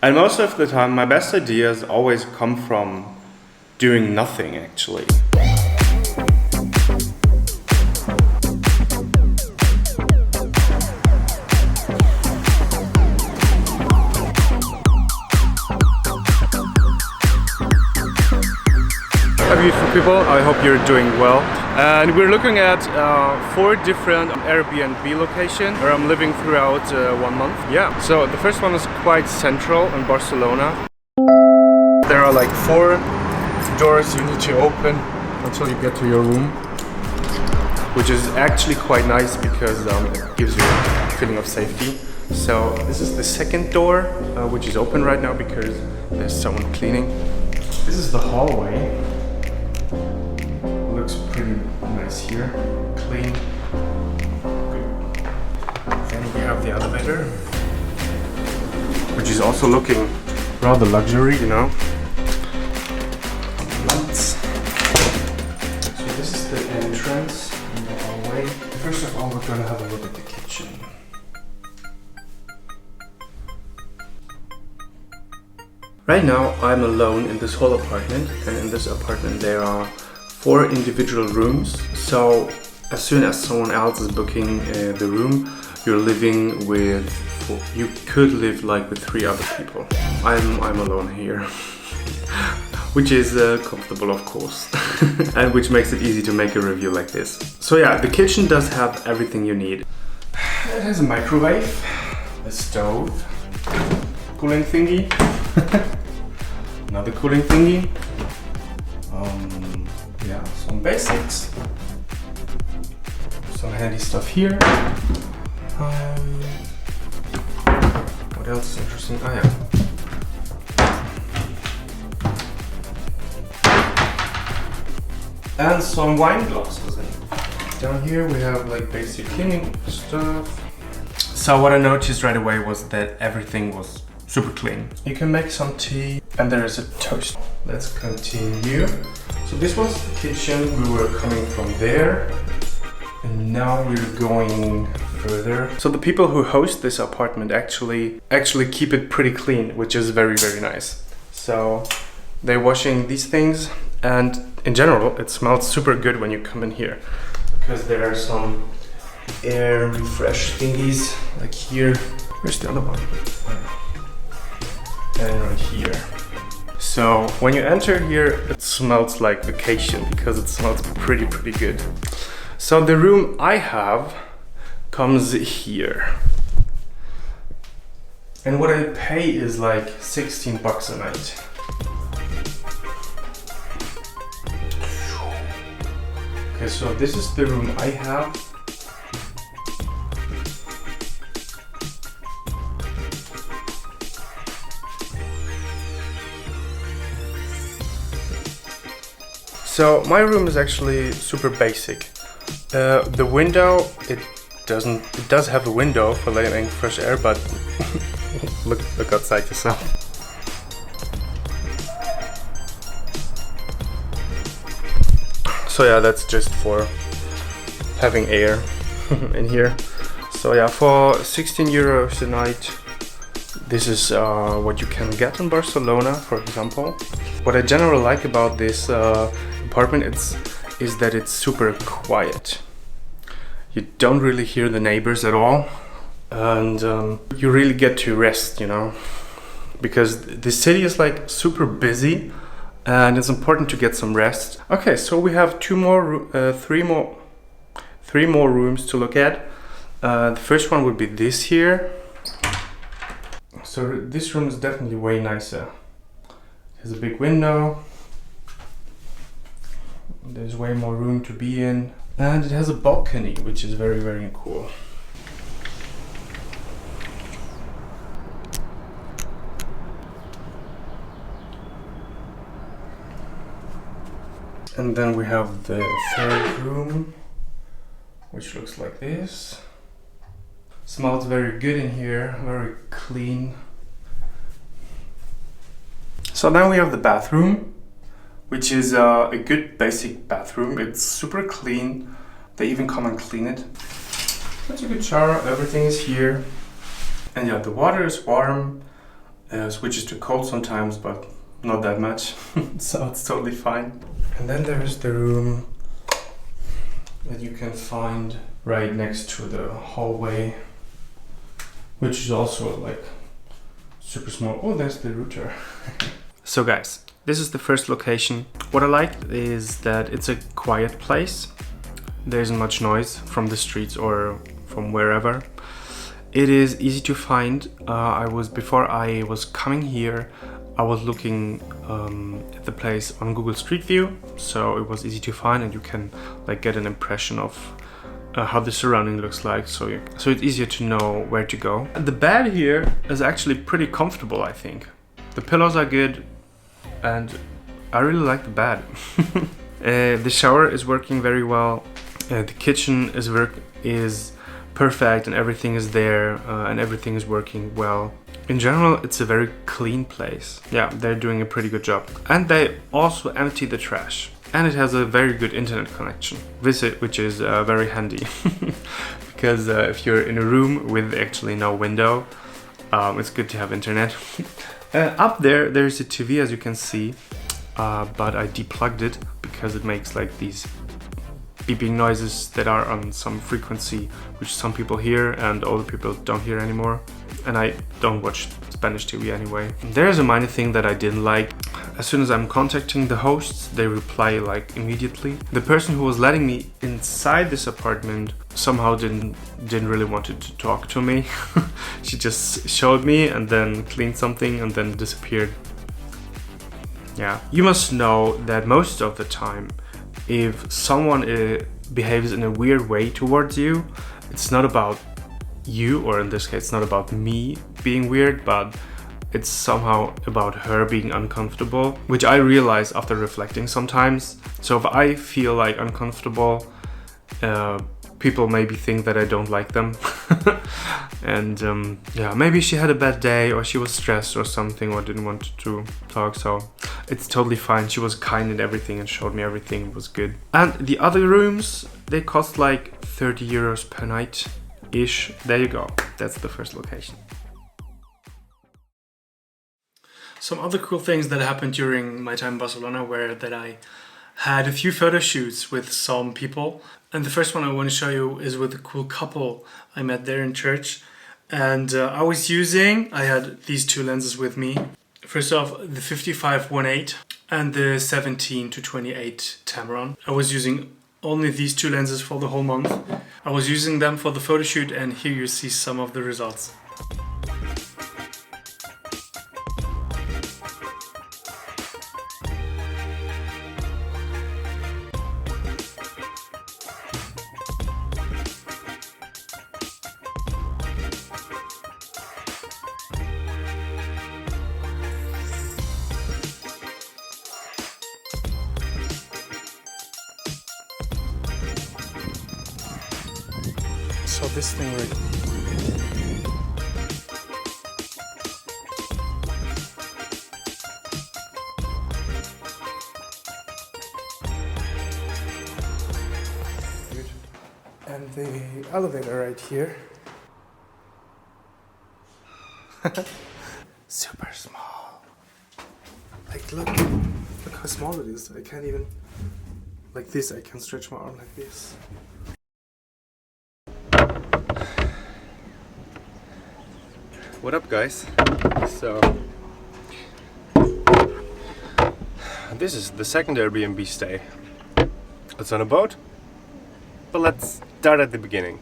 And most of the time, my best ideas always come from doing nothing, actually. Beautiful people, I hope you're doing well. And we're looking at 4 different Airbnb locations where I'm living throughout 1 month. Yeah, so the first one is quite central in Barcelona. There are like 4 doors you need to open until you get to your room, which is actually quite nice because it gives you a feeling of safety. So this is the second door, which is open right now because there's someone cleaning. This is the hallway. Looks pretty nice here, clean. Good. Then we have the elevator, which is also looking rather luxury, you know. Lights. So this is the entrance in the hallway. First of all, we're gonna have a look at the kitchen. Right now, I'm alone in this whole apartment, and in this apartment there are 4 individual rooms. So as soon as someone else is booking the room, you're living with 4. You could live like with 3 other people. I'm alone here, which is comfortable, of course, and which makes it easy to make a review like this. So yeah, the kitchen does have everything you need. It has a microwave, a stove, cooling thingy, another cooling thingy. Yeah, some basics, some handy stuff here. What else is interesting? Oh yeah. And some wine glasses. Down here we have like basic cleaning stuff. So what I noticed right away was that everything was super clean. You can make some tea, and there is a toast. Let's continue. So this was the kitchen. We were coming from there, and now we're going further. So the people who host this apartment actually keep it pretty clean, which is very, very nice. So they're washing these things, and in general, it smells super good when you come in here, because there are some air refresh thingies, like here. Where's the other one? And right here. So when you enter here, it smells like vacation because it smells pretty good. So the room I have comes here. And what I pay is like 16 bucks a night. Okay, so this is the room I have. So my room is actually super basic. The window, it does have a window for letting fresh air, but look outside yourself. So yeah, that's just for having air in here. So yeah, for 16 euros a night, this is what you can get in Barcelona, for example. What I generally like about this apartment is that it's super quiet. You don't really hear the neighbors at all, and you really get to rest, you know, because the city is like super busy, and it's important to get some rest. Okay, so we have 3 more rooms to look at. The first one would be this here. So this room is definitely way nicer. It has a big window. There's way more room to be in, and it has a balcony, which is very, very cool. And then we have the third room, which looks like this. Smells very good in here, very clean. So then we have the bathroom, which is a good basic bathroom. It's super clean. They even come and clean it. That's a good shower, everything is here. And yeah, the water is warm, Switches to cold sometimes, but not that much, so it's totally fine. And then there is the room that you can find right next to the hallway, which is also like super small. Oh, there's the router. So guys, this is the first location. What I like is that it's a quiet place. There isn't much noise from the streets or from wherever. It is easy to find. Before I was coming here, I was looking at the place on Google Street View, so it was easy to find, and you can like get an impression of how the surrounding looks like. So it's easier to know where to go. And the bed here is actually pretty comfortable, I think. The pillows are good, and I really like the bed. The shower is working very well. The kitchen is perfect, and everything is there, and everything is working well. In general, it's a very clean place. Yeah, they're doing a pretty good job. And they also empty the trash. And it has a very good internet connection, which is very handy. Because if you're in a room with actually no window, it's good to have internet. Up there's a TV, as you can see, but I deplugged it because it makes like these beeping noises that are on some frequency, which some people hear and other people don't hear anymore. And I don't watch Spanish TV anyway. There's a minor thing that I didn't like. As soon as I'm contacting the hosts, they reply like immediately. The person who was letting me inside this apartment somehow didn't really want to talk to me. She just showed me and then cleaned something and then disappeared. Yeah, you must know that most of the time, if someone behaves in a weird way towards you, it's not about you, or in this case, it's not about me being weird, but it's somehow about her being uncomfortable, which I realize after reflecting sometimes. So if I feel like uncomfortable, people maybe think that I don't like them. And yeah, maybe she had a bad day, or she was stressed or something, or didn't want to talk, so it's totally fine. She was kind and everything and showed me everything. It was good. And the other rooms, they cost like 30 euros per night ish. There you go. That's the first location. Some other cool things that happened during my time in Barcelona were that I had a few photo shoots with some people. And the first one I want to show you is with a cool couple I met there in church. And I had these two lenses with me. First off, the 55-1.8 and the 17-28 Tamron. I was using only these two lenses for the whole month. I was using them for the photo shoot, and here you see some of the results. So this thing right. And the elevator right here. Super small. Like look how small it is. I can't even, like this, I can stretch my arm like this. What up, guys? So this is the second Airbnb stay. It's on a boat, but let's start at the beginning.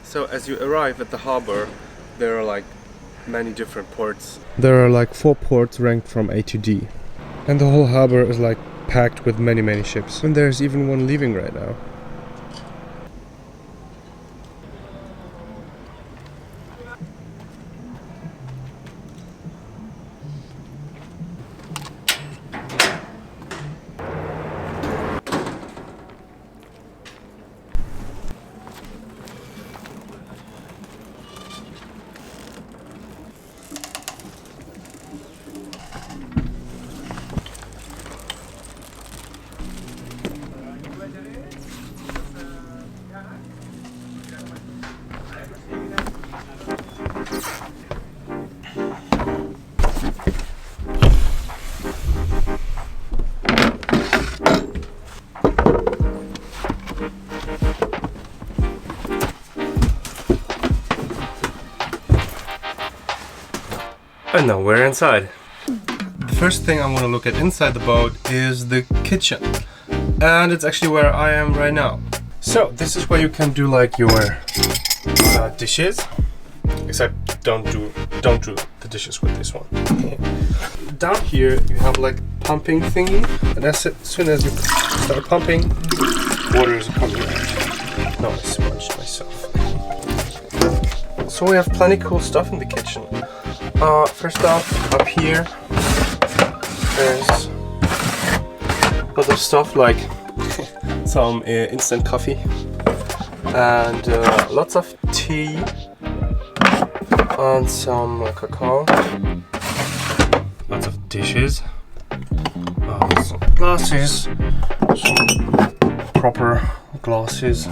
So as you arrive at the harbor, there are like many different ports. There are like 4 ports ranked from A to D, and the whole harbor is like packed with many ships, and there's even one leaving right now. And now we're inside. The first thing I want to look at inside the boat is the kitchen. And it's actually where I am right now. So this is where you can do like your dishes. Except don't do the dishes with this one. Down here you have like pumping thingy, and as soon as you start pumping, water is coming out. No, I smudged myself. So we have plenty cool stuff in the kitchen. First off, up here there's a lot of stuff like some instant coffee and lots of tea and some cacao. Lots of dishes, some glasses, some proper glasses,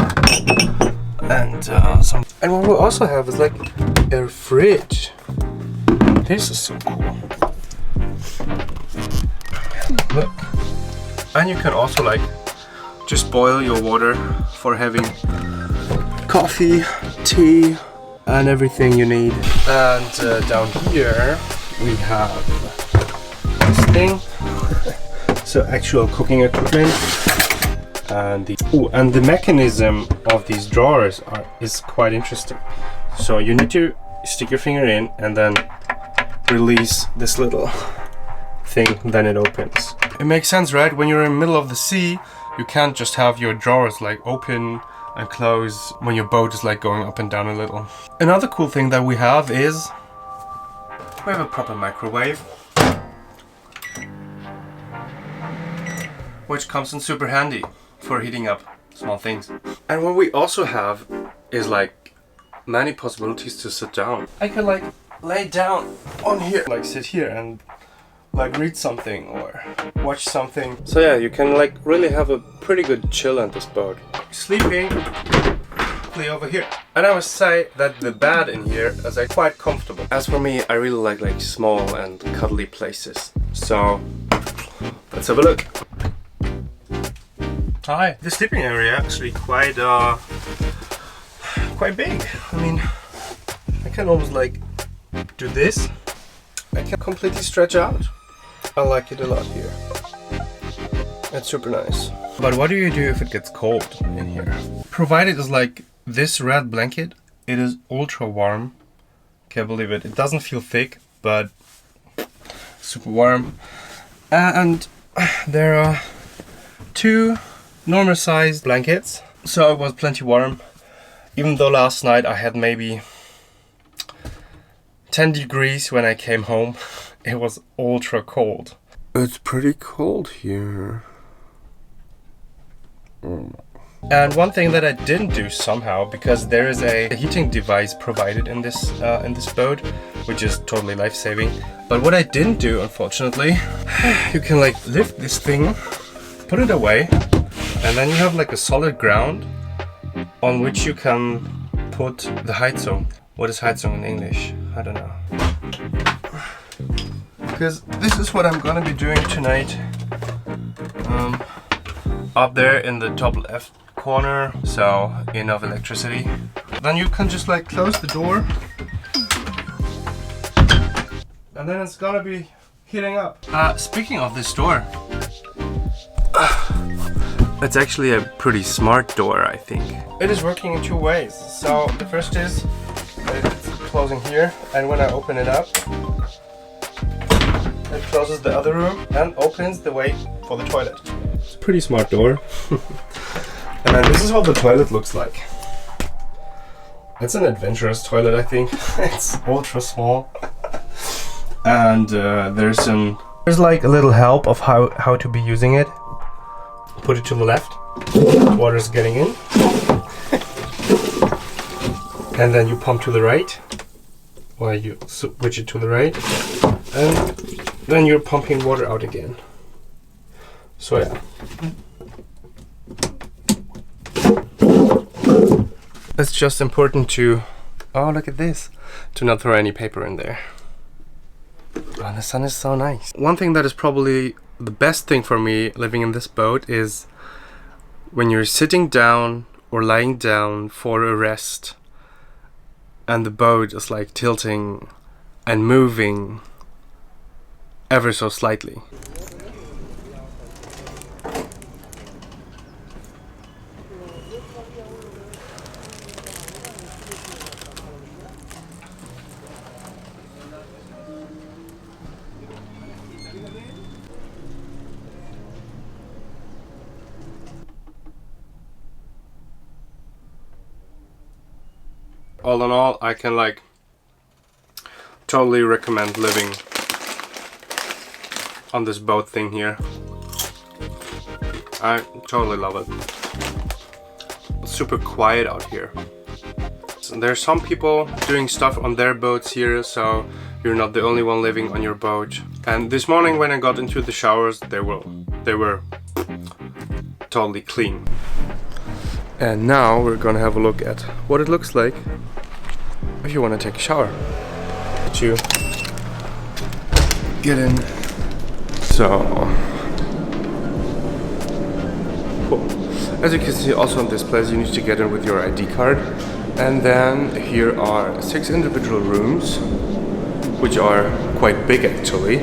and some. And what we also have is like a fridge. This is so cool. Look, and you can also like just boil your water for having coffee, tea, and everything you need. And down here we have this thing, so actual cooking equipment, and the mechanism of these drawers is quite interesting. So you need to stick your finger in and then release this little thing, then it opens. It makes sense, right? When you're in the middle of the sea, you can't just have your drawers like open and close when your boat is like going up and down a little. Another cool thing that we have is we have a proper microwave, which comes in super handy for heating up small things. And what we also have is like many possibilities to sit down. I could like lay down on here, like sit here and like read something or watch something. So yeah, you can like really have a pretty good chill on this boat. Sleeping over here. And I must say that the bed in here is like quite comfortable. As for me, I really like small and cuddly places. So let's have a look. Hi. The sleeping area actually quite big. I mean, I can almost like do this. I can completely stretch out. I like it a lot here. It's super nice. But what do you do if it gets cold in here? Provided is like this red blanket, it is ultra warm. Can't believe it. It doesn't feel thick, but super warm. And there are two normal sized blankets, so it was plenty warm. Even though last night I had maybe 10 degrees when I came home, it was ultra cold. It's pretty cold here. And one thing that I didn't do somehow, because there is a heating device provided in this boat, which is totally life-saving. But what I didn't do, unfortunately, you can like lift this thing, put it away, and then you have like a solid ground on which you can put the height zone. What is height zone in English? I don't know. Because this is what I'm gonna be doing tonight. Up there in the top left corner, so enough electricity. Then you can just like close the door, and then it's gonna be heating up. Speaking of this door, it's actually a pretty smart door, I think. It is working in two ways. So the first is it's closing here, and when I open it up, it closes the other room and opens the way for the toilet. It's a pretty smart door. And then this is what the toilet looks like. It's an adventurous toilet, I think. It's ultra small. And there's like a little help of how to be using it. Put it to the left. Water's getting in. And then you pump to the right. Or you switch it to the right. And then you're pumping water out again. So yeah. It's just important to, oh look at this, to not throw any paper in there. Oh, the sun is so nice. One thing that is probably the best thing for me living in this boat is when you're sitting down or lying down for a rest and the boat is like tilting and moving ever so slightly. All in all, I can like totally recommend living on this boat thing here. I totally love it. It's super quiet out here. So there's some people doing stuff on their boats here, so you're not the only one living on your boat. And this morning when I got into the showers, they were totally clean. And now we're gonna have a look at what it looks like if you want to take a shower. Let you get in. So, cool. As you can see, also in this place, you need to get in with your ID card. And then here are 6 individual rooms, which are quite big actually.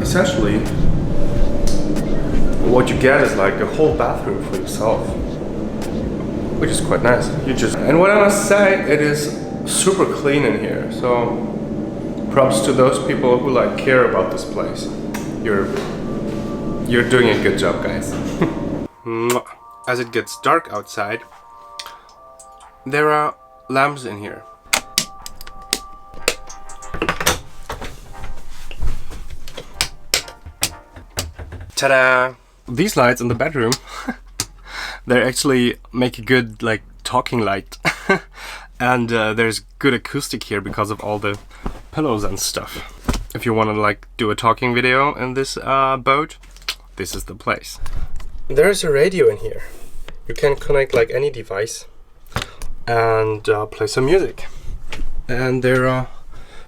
Essentially, what you get is like a whole bathroom for yourself, which is quite nice. And what I must say, it is super clean in here. So props to those people who like care about this place. You're doing a good job, guys. As it gets dark outside, there are lamps in here. Ta-da! These lights in the bedroom, they actually make a good like talking light. And there's good acoustic here because of all the pillows and stuff. If you want to like do a talking video in this boat, this is the place. There's a radio in here. You can connect like any device and play some music. And there are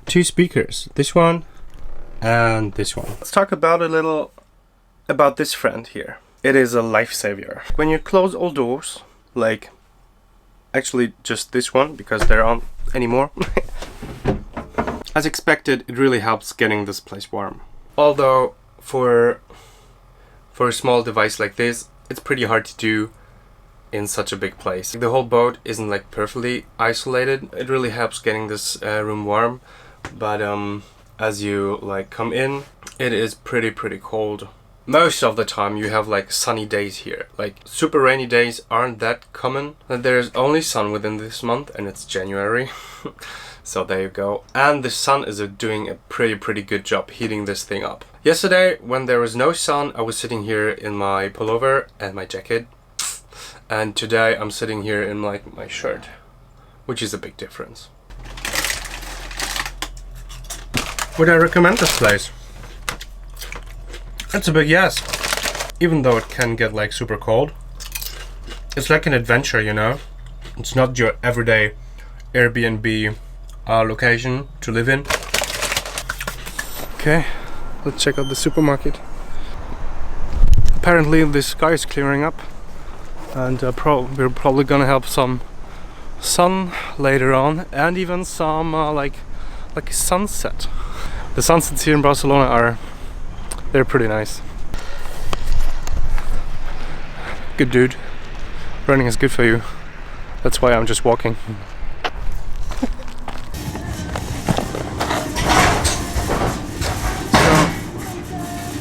2 speakers, this one and this one. Let's talk about a little about this friend here. It is a lifesaver. When you close all doors, like actually just this one because there aren't any more. As expected, it really helps getting this place warm. Although for a small device like this, it's pretty hard to do in such a big place. The whole boat isn't like perfectly isolated. It really helps getting this room warm, but as you like come in, it is pretty cold. Most of the time you have like sunny days here. Like super rainy days aren't that common. There's only sun within this month and it's January. So there you go. And the sun is doing a pretty good job heating this thing up. Yesterday when there was no sun, I was sitting here in my pullover and my jacket. And today I'm sitting here in like my shirt, which is a big difference. Would I recommend this place? That's a big yes. Even though it can get like super cold, it's like an adventure, you know? It's not your everyday Airbnb location to live in. Okay, let's check out the supermarket. Apparently the sky is clearing up and we're probably gonna have some sun later on and even some like a sunset. The sunsets here in Barcelona they're pretty nice. Good dude. Running is good for you. That's why I'm just walking.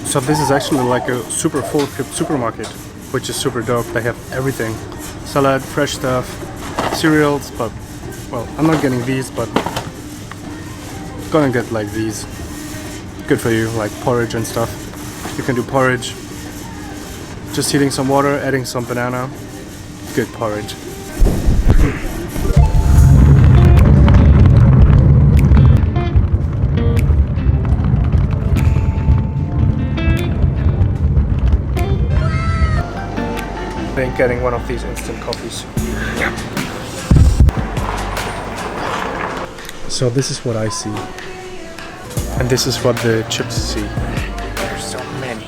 So this is actually like a super full-equipped supermarket, which is super dope. They have everything. Salad, fresh stuff, cereals, but well, I'm not getting these, but gonna get like these. Good for you, like porridge and stuff. You can do porridge. Just heating some water, adding some banana. Good porridge. I think getting one of these instant coffees. Yeah. So this is what I see. And this is what the chips see. There's so many.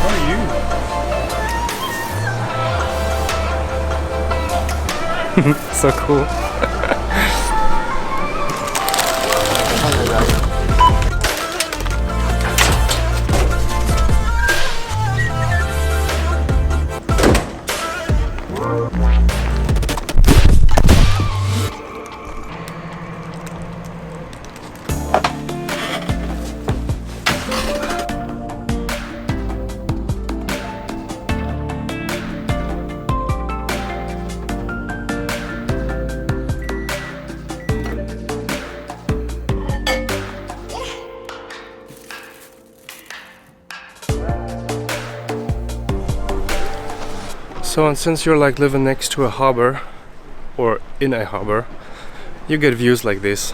What are you? So cool. So, and since you're like living next to a harbor or in a harbor, you get views like this.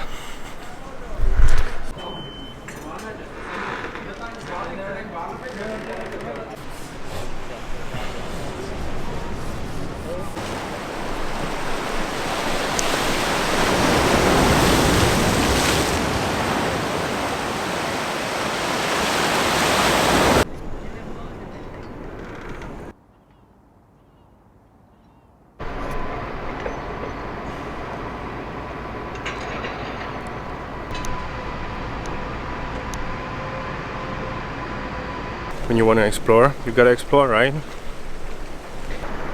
When you want to explore, you gotta explore, right?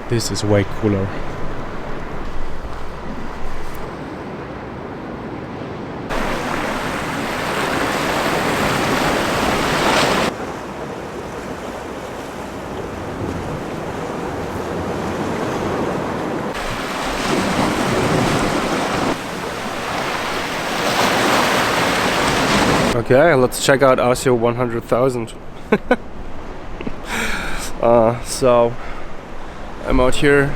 This is way cooler. Okay, let's check out ASIO 100,000. So I'm out here.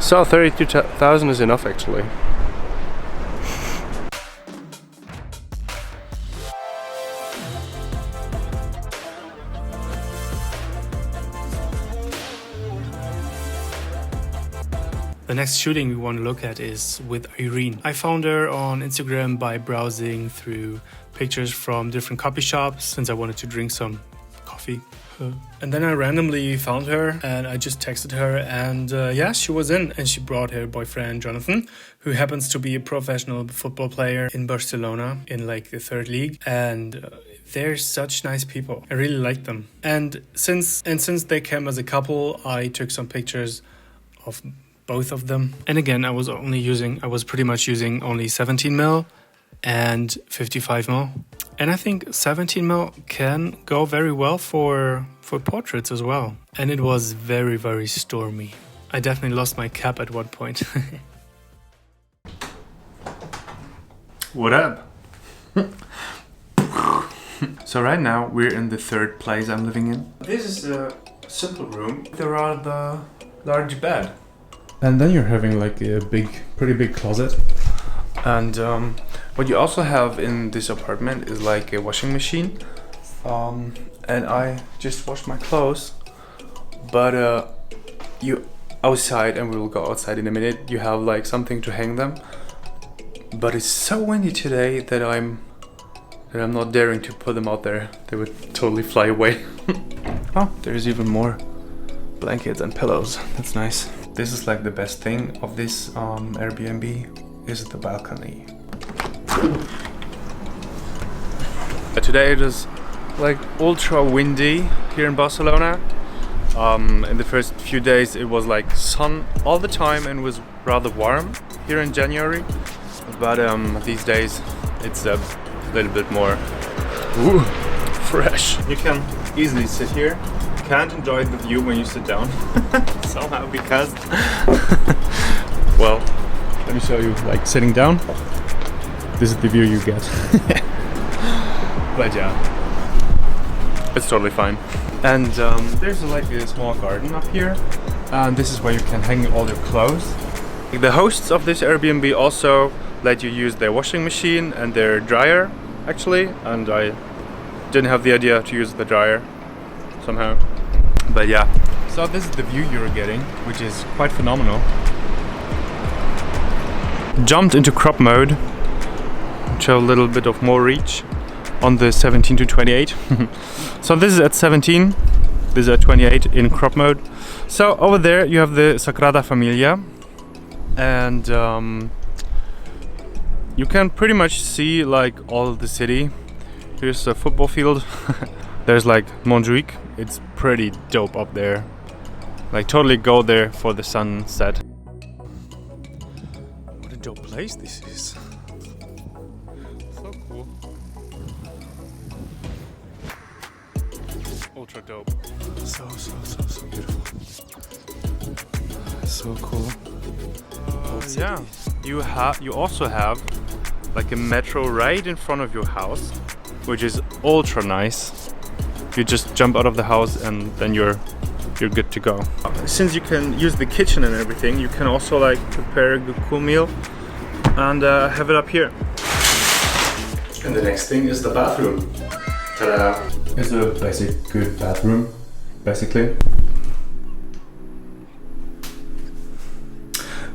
So 32,000 is enough actually. The next shooting we want to look at is with Irene. I found her on Instagram by browsing through pictures from different coffee shops since I wanted to drink some coffee. And then I randomly found her and I just texted her and yeah, she was in and she brought her boyfriend Jonathan, who happens to be a professional football player in Barcelona in like the third league. And they're such nice people. I really like them. And since they came as a couple, I took some pictures of both of them. And again, I was pretty much using only 17mm and 55mm. And I think 17mm can go very well for portraits as well. And it was very, very stormy. I definitely lost my cap at one point. What up? So right now we're in the third place I'm living in. This is a simple room. There are the large bed. And then you're having like a pretty big closet. And what you also have in this apartment is like a washing machine. And I just washed my clothes. But you outside, and we will go outside in a minute, you have like something to hang them. But it's so windy today that I'm not daring to put them out there. They would totally fly away. Oh, there's even more blankets and pillows. That's nice. This is like the best thing of this Airbnb is the balcony. Today it is like ultra windy here in Barcelona. In the first few days it was like sun all the time and was rather warm here in January. But these days it's a little bit more fresh. You can easily sit here. You can't enjoy the view when you sit down somehow because well, let me show you like sitting down. This is the view you get. But yeah, it's totally fine. And there's like a small garden up here, and this is where you can hang all your clothes. The hosts of this Airbnb also let you use their washing machine and their dryer actually, and I didn't have the idea to use the dryer somehow. But yeah, so this is the view you're getting, which is quite phenomenal. Jumped into crop mode, show a little bit of more reach on the 17 to 28. So this is at 17, this is at 28 in crop mode. So over there you have the Sagrada Familia, and you can pretty much see like all of the city. Here's a football field. There's like Montjuic. It's pretty dope up there. Like totally go there for the sunset. What a dope place this is. So cool. Ultra dope. So beautiful. So cool. Yeah, you also have like a metro right in front of your house, which is ultra nice. You just jump out of the house and then you're good to go. Since you can use the kitchen and everything, you can also like prepare a good cool meal and have it up here. And the next thing is the bathroom. Ta-da! It's a basic good bathroom, basically.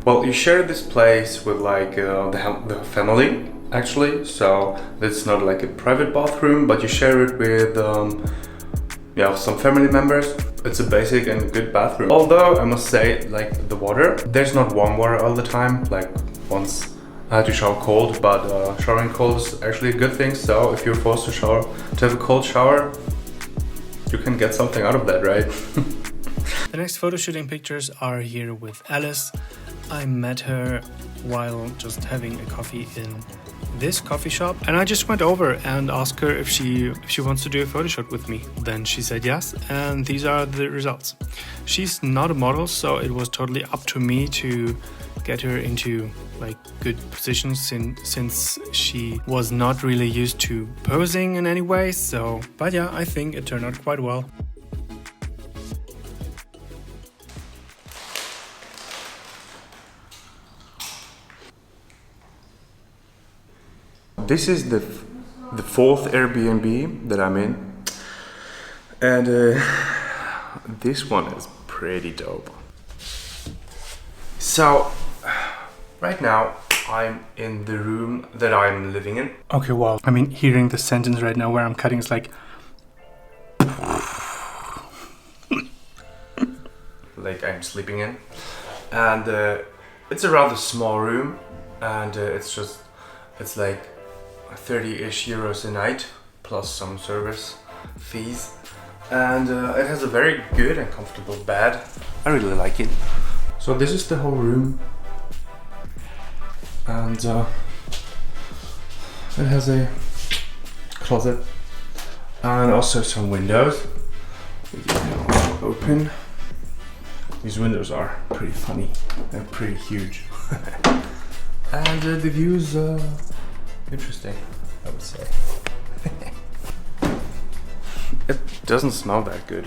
Well, you share this place with like the family, actually. So it's not like a private bathroom, but you share it with some family members. It's a basic and good bathroom. Although I must say, like the water, there's not warm water all the time. Like once I had to shower cold, but showering cold is actually a good thing. So if you're forced to have a cold shower, you can get something out of that, right? The next photo shooting pictures are here with Alice. I met her while just having a coffee in this coffee shop, and I just went over and asked her if she wants to do a photo shoot with me. Then she said yes, and these are the results. She's not a model, so it was totally up to me to get her into like good positions since she was not really used to posing in any way. So, but yeah, I think it turned out quite well. This is the fourth Airbnb that I'm in, and this one is pretty dope. So right now I'm in the room that I'm living in. Okay, wow. I mean, hearing the sentence right now where I'm cutting is like I'm sleeping in, and it's a rather small room, and it's like 30-ish euros a night plus some service fees, and it has a very good and comfortable bed. I really like it. So this is the whole room, and it has a closet and also some windows. We can open. These windows are pretty funny and pretty huge. And the views interesting, I would say. It doesn't smell that good.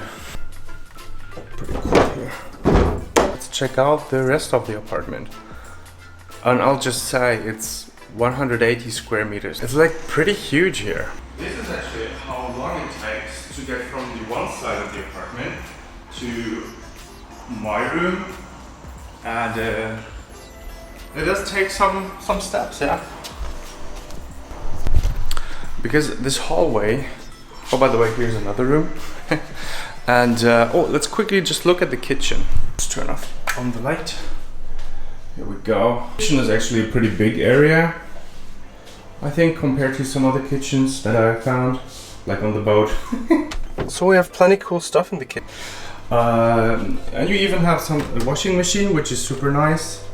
Pretty cool here. Let's check out the rest of the apartment. And I'll just say it's 180 square meters. It's like pretty huge here. This is actually how long it takes to get from the one side of the apartment to my room. And it does take some steps, yeah. Because this hallway, oh by the way, here's another room. And let's quickly just look at the kitchen. Let's turn off on the light. Here we go. The kitchen is actually a pretty big area, I think, compared to some other kitchens that I found, like on the boat. So we have plenty cool stuff in the kitchen. And you even have a washing machine, which is super nice.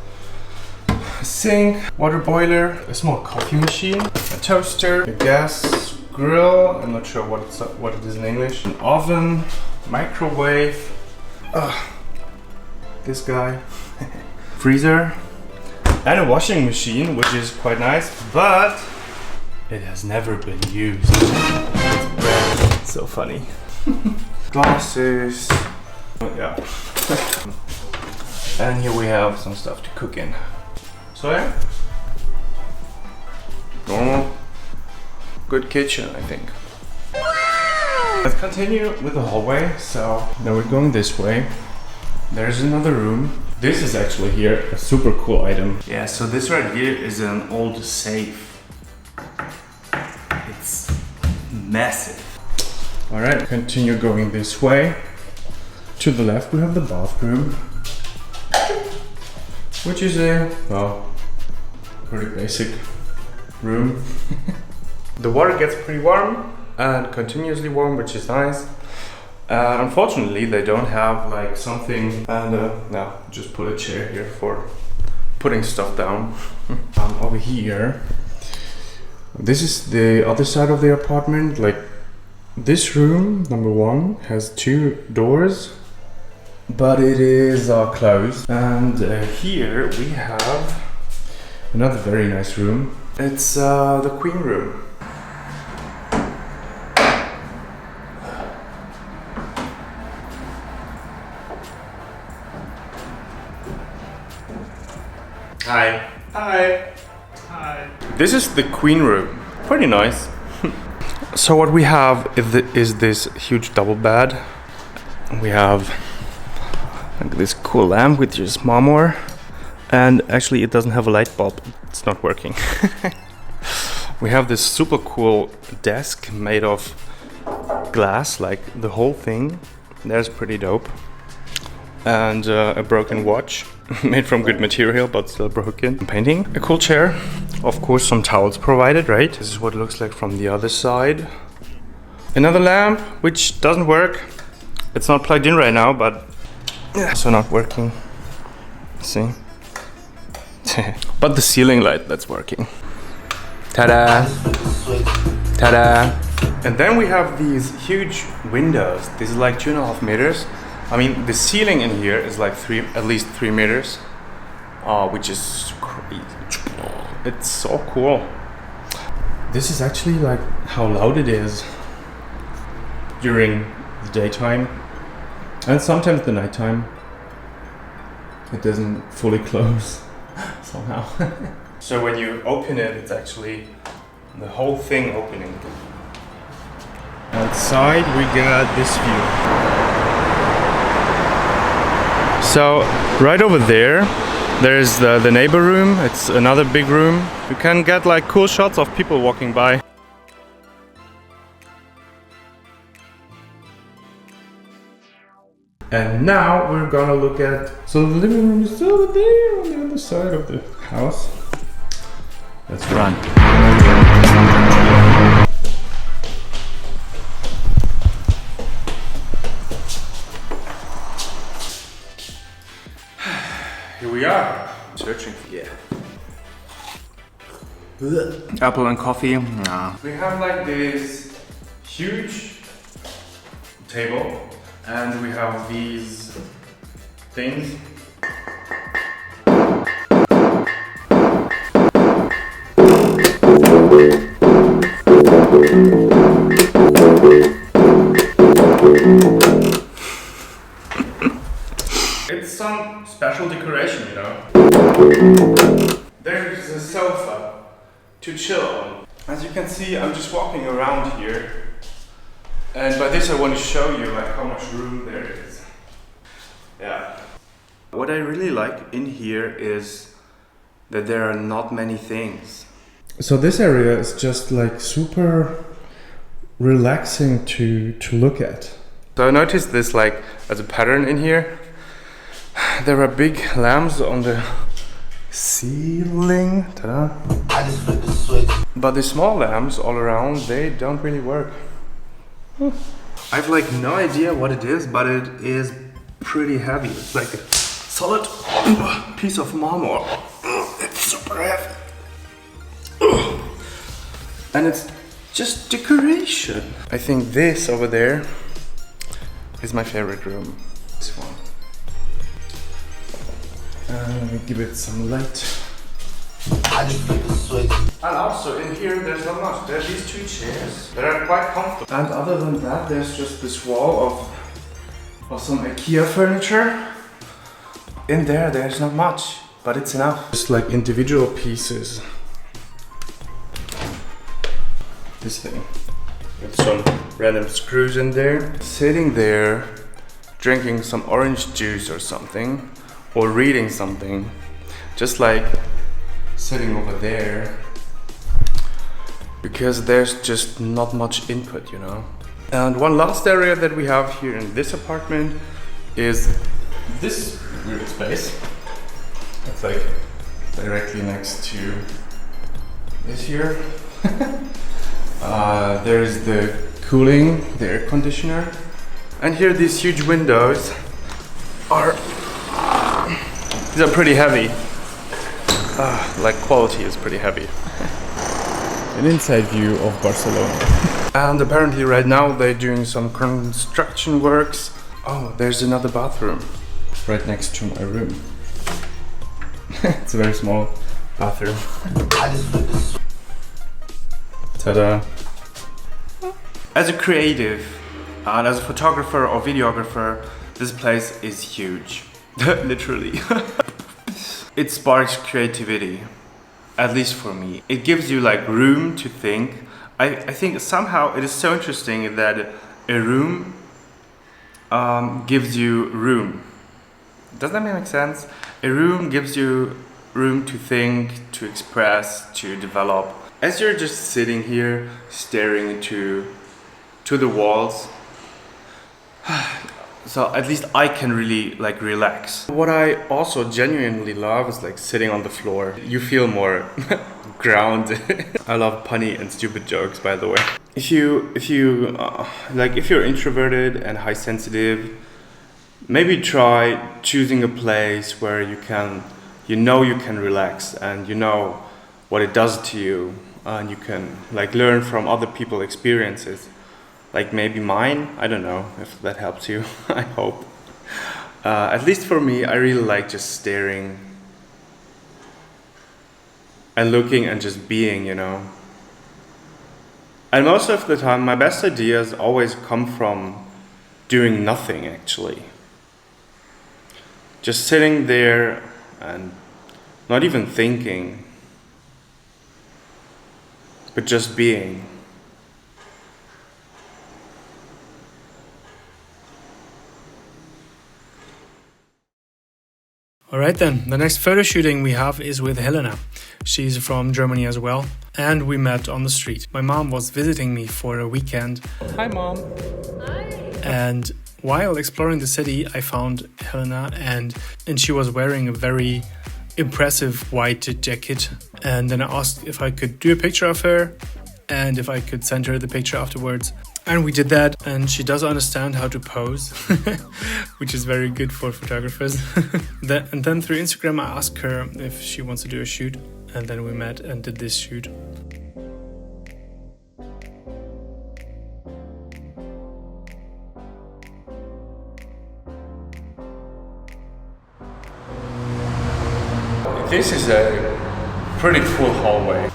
A sink, water boiler, a small coffee machine, a toaster, a gas grill, I'm not sure what it is in English, an oven, microwave, this guy, freezer, and a washing machine, which is quite nice, but it has never been used. It's brand so funny. Glasses, yeah. And here we have some stuff to cook in. So yeah, normal, good kitchen, I think. Let's continue with the hallway. So now we're going this way. There's another room. This is actually here a super cool item. Yeah, so this right here is an old safe. It's massive. All right, continue going this way. To the left we have the bathroom. which is a, well, pretty basic room. The water gets pretty warm and continuously warm, which is nice. Unfortunately, they don't have like something, and no, just put a chair here for putting stuff down. Over here, this is the other side of the apartment. Like this room, number one, has 2 doors, but it is closed. And here we have another very nice room. It's the queen room. Hi. Hi. Hi. This is the queen room. Pretty nice. So what we have is this huge double bed. We have like this cool lamp with just marmor, and actually it doesn't have a light bulb. It's not working. We have this super cool desk made of glass, like the whole thing. That's pretty dope. And a broken watch made from good material but still broken. Painting. A cool chair. Of course, some towels provided, right? This is what it looks like from the other side. Another lamp which doesn't work. It's not plugged in right now, but also not working. See? But the ceiling light, that's working. Ta-da! Ta-da! And then we have these huge windows. This is like 2.5 meters. I mean, the ceiling in here is like at least 3 meters, which is crazy. It's so cool. This is actually like how loud it is during the daytime, and sometimes the nighttime. It doesn't fully close somehow. So when you open it, it's actually the whole thing opening. Outside we got this view. So right over there's the neighbor room. It's another big room. You can get like cool shots of people walking by. And now we're gonna look at, so the living room is over there on the other side of the house. Let's run. Here we are, searching for apple and coffee. Nah. We have like this huge table, and we have these things. It's some special decoration, you know. There's a sofa to chill on. As you can see, I'm just walking around here. And by this I want to show you like how much room there is. Yeah. What I really like in here is that there are not many things. So this area is just like super relaxing to look at. So I noticed this like as a pattern in here. There are big lamps on the ceiling. Ta-da. But the small lamps all around, they don't really work. I have like no idea what it is, but it is pretty heavy. It's like a solid piece of marmor. It's super heavy. And it's just decoration. I think this over there is my favorite room. This one. Let me give it some light. And also in here there's not much. There are these 2 chairs that are quite comfortable. And other than that, there's just this wall of some IKEA furniture. In there's not much, but it's enough. Just like individual pieces. This thing. With some random screws in there. Sitting there, drinking some orange juice or something. Or reading something, just like sitting over there, because there's just not much input, you know. And one last area that we have here in this apartment is this weird space. It's like directly next to this here. There's the cooling, the air conditioner. And here these huge windows are, these are pretty heavy. Like quality is pretty heavy. An inside view of Barcelona. And apparently right now they're doing some construction works. Oh, there's another bathroom right next to my room. It's a very small bathroom. Ta-da! As a creative and as a photographer or videographer, this place is huge. Literally. It sparks creativity, at least for me. It gives you like room to think. I think somehow it is so interesting that a room gives you room. Does that make sense? A room gives you room to think, to express, to develop. As you're just sitting here, staring to the walls, so at least I can really like relax. What I also genuinely love is like sitting on the floor. You feel more grounded. I love punny and stupid jokes, by the way. If you're introverted and high sensitive, maybe try choosing a place where you can relax and you know what it does to you, and you can like learn from other people's experiences. Like maybe mine, I don't know if that helps you. I hope. At least for me, I really like just staring and looking and just being, you know. And most of the time, my best ideas always come from doing nothing, actually. Just sitting there and not even thinking, but just being. Alright then, the next photo shooting we have is with Helena. She's from Germany as well, and we met on the street. My mom was visiting me for a weekend. Hi Mom! Hi! And while exploring the city, I found Helena and she was wearing a very impressive white jacket. And then I asked if I could do a picture of her and if I could send her the picture afterwards. And we did that, and she does understand how to pose, which is very good for photographers. And then through Instagram, I asked her if she wants to do a shoot, and then we met and did this shoot. This is a pretty cool hallway.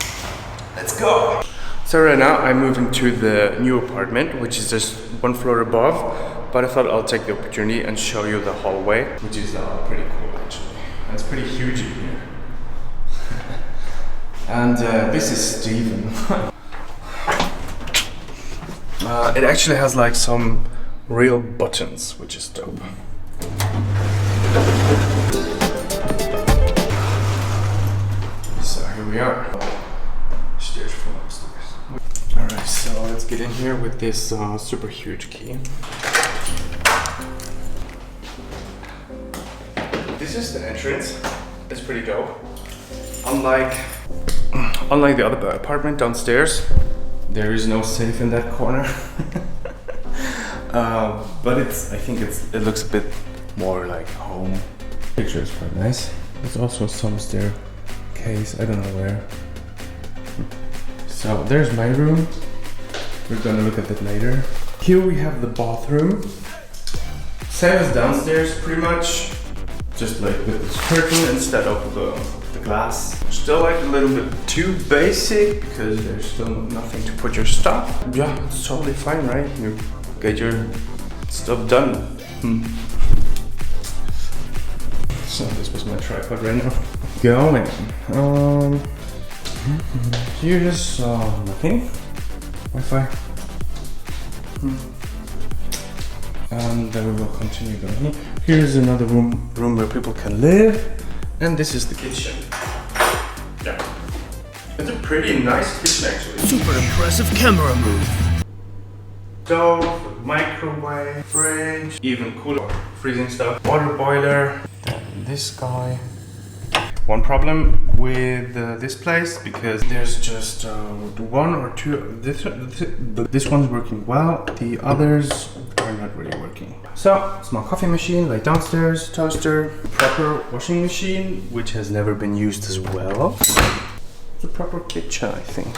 Let's go! So right now I'm moving to the new apartment, which is just one floor above, but I thought I'll take the opportunity and show you the hallway, which is pretty cool actually. It's pretty huge in here. And this is Steven. It actually has like some real buttons, which is dope. So here we are. Stairs from upstairs. Alright, so let's get in here with this super huge key. This is the entrance. It's pretty dope. Unlike the other apartment downstairs, there is no safe in that corner. But I think it looks a bit more like home. Picture is quite nice. There's also some staircase, I don't know where. So there's my room. We're gonna look at that later. Here we have the bathroom. Same as downstairs, pretty much. Just like with this curtain instead of the glass. Still like a little bit too basic because there's still nothing to put your stuff. Yeah, it's totally fine, right? You get your stuff done. So this was my tripod right now. Going. Here's nothing. Wi-Fi. And then we will continue going here. Here's another room where people can live. And this is the kitchen. Yeah. It's a pretty nice kitchen actually. Super impressive camera move. Stove, microwave, fridge, even cooler, freezing stuff, water boiler. And this guy. One problem with this place, because there's just one or two. This one's working well, the others are not really working. So, small coffee machine, like downstairs, toaster, proper washing machine, which has never been used as well. The proper kitchen, I think.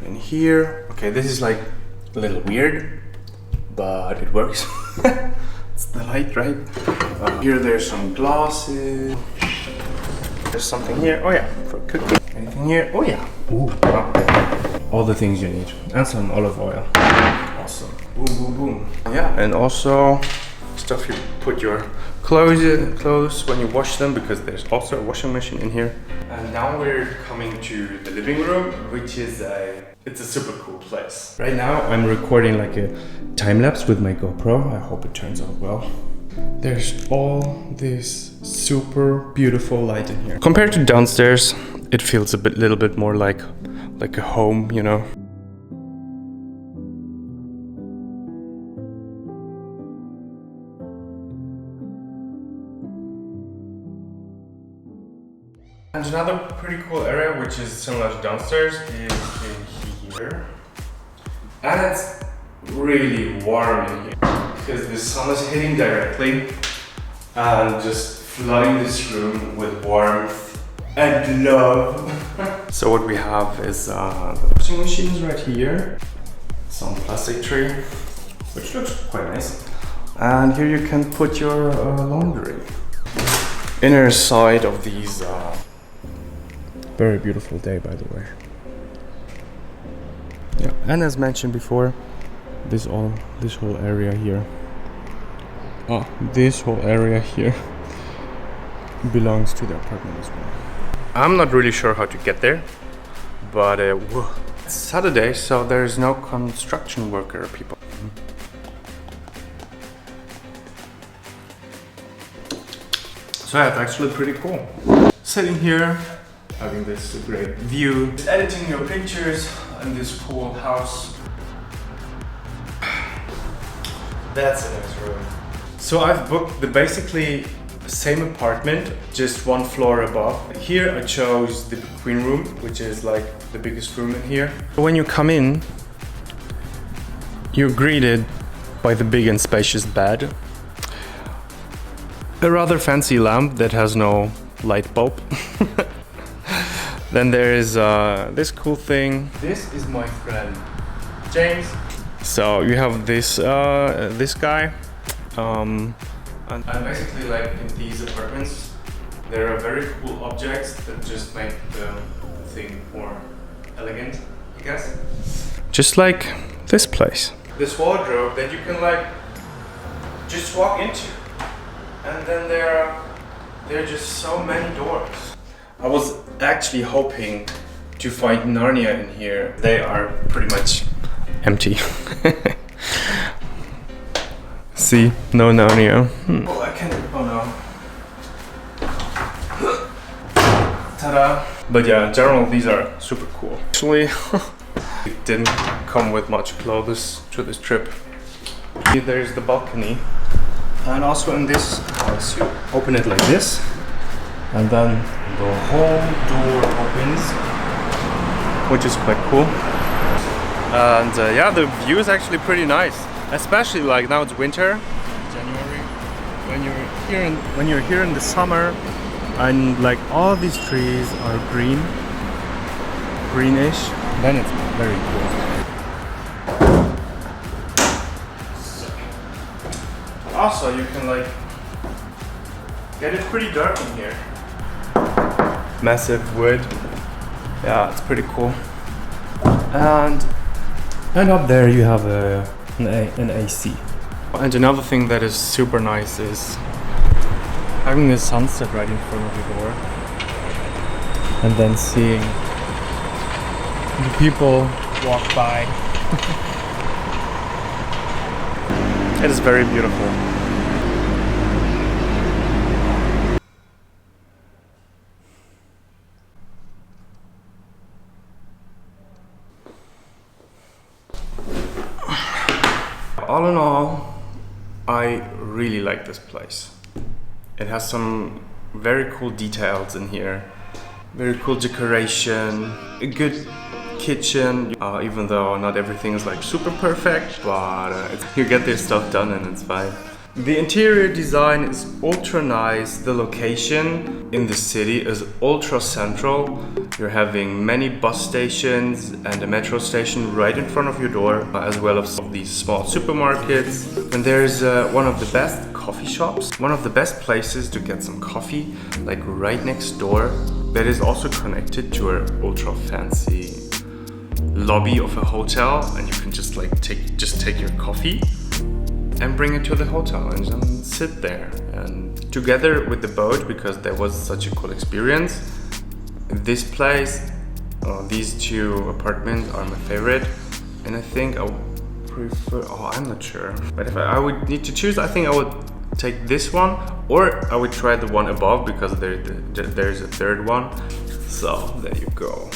And here, okay, this is like a little weird, but it works. It's the light, right? Here there's some glasses. There's something here. Oh yeah, for cooking. Anything here? Oh yeah. Ooh, wow. All the things you need. And some olive oil. Awesome. Boom, boom, boom. Yeah, and also stuff you put your clothes when you wash them, because there's also a washing machine in here. And now we're coming to the living room, which is it's a super cool place. Right now I'm recording like a time lapse with my GoPro. I hope it turns out well. There's all this super beautiful light in here. Compared to downstairs, it feels little bit more like a home, you know. And another pretty cool area, which is similar to downstairs, is in here. And it's really warm in here, because the sun is hitting directly and just flooding this room with warmth and love. So what we have is the washing machine is right here. Some plastic tray, which looks quite nice. And here you can put your laundry. Inner side of these very beautiful day, by the way. Yeah, and as mentioned before, this whole area here. Oh, this whole area here belongs to the apartment as well. I'm not really sure how to get there, but it's Saturday, so there's no construction worker people. So yeah, it's actually pretty cool. Sitting here, having this great view, editing your pictures in this cool house. That's the next room. So I've booked basically the same apartment, just one floor above. Here I chose the queen room, which is like the biggest room in here. When you come in, you're greeted by the big and spacious bed. A rather fancy lamp that has no light bulb. Then there is this cool thing. This is my friend James. So you have this this guy, and basically, like in these apartments, there are very cool objects that just make the thing more elegant, I guess. Just like this place. This wardrobe that you can like just walk into, and then there are just so many doors. I was actually hoping to find Narnia in here. They are pretty much empty. See, no Narnia. Oh, I can't. Oh no. Ta-da! But yeah, in general, these are super cool. Actually, it didn't come with much clothes to this trip. There's the balcony, and also in this house, you open it like this, and then the whole door opens, which is quite cool. And yeah, the view is actually pretty nice, especially like now it's winter, January, when you're here in the summer, and like all these trees are greenish, then it's very cool. Also, you can like get it pretty dark in here. Massive wood. Yeah, it's pretty cool. And up there you have an AC. And another thing that is super nice is having the sunset right in front of your door, and then seeing the people walk by. It is very beautiful. All in all, I really like this place. It has some very cool details in here. Very cool decoration, a good kitchen, even though not everything is like super perfect, but you get their stuff done and it's fine. The interior design is ultra nice. The location in the city is ultra central. You're having many bus stations and a metro station right in front of your door, as well as these small supermarkets. And there's one of the best coffee shops, one of the best places to get some coffee, like right next door. That is also connected to an ultra fancy lobby of a hotel, and you can just like take your coffee and bring it to the hotel and just sit there. And together with the boat, because that was such a cool experience, this place, these two apartments are my favorite. And I think I would prefer, I'm not sure, but if I would need to choose, I think I would take this one, or I would try the one above because there's a third one. So there you go.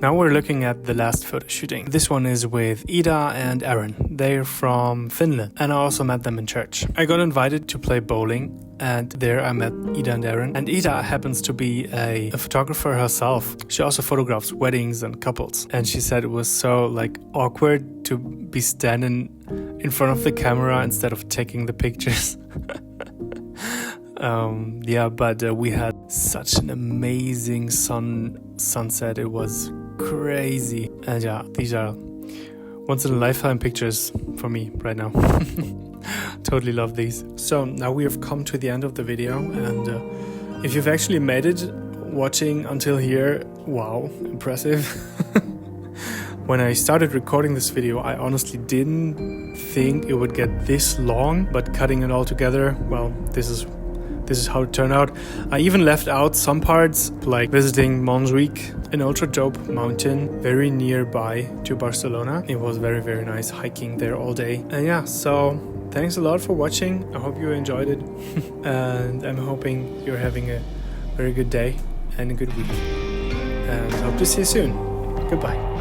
Now we're looking at the last photo shooting. This one is with Ida and Aaron. They're from Finland, and I also met them in church. I got invited to play bowling, and there I met Ida and Aaron. And Ida happens to be a photographer herself. She also photographs weddings and couples. And she said it was so like awkward to be standing in front of the camera instead of taking the pictures. But we had such an amazing sunset. It was crazy. And yeah, these are once in a lifetime pictures for me right now. Totally love these. So now we have come to the end of the video, and if you've actually made it watching until here, wow, impressive. When I started recording this video, I honestly didn't think it would get this long, but cutting it all together, well, this is how it turned out. I even left out some parts, like visiting Montjuic, an ultra dope mountain very nearby to Barcelona. It was very, very nice hiking there all day. And yeah, so thanks a lot for watching. I hope you enjoyed it. And I'm hoping you're having a very good day and a good week. And hope to see you soon. Goodbye.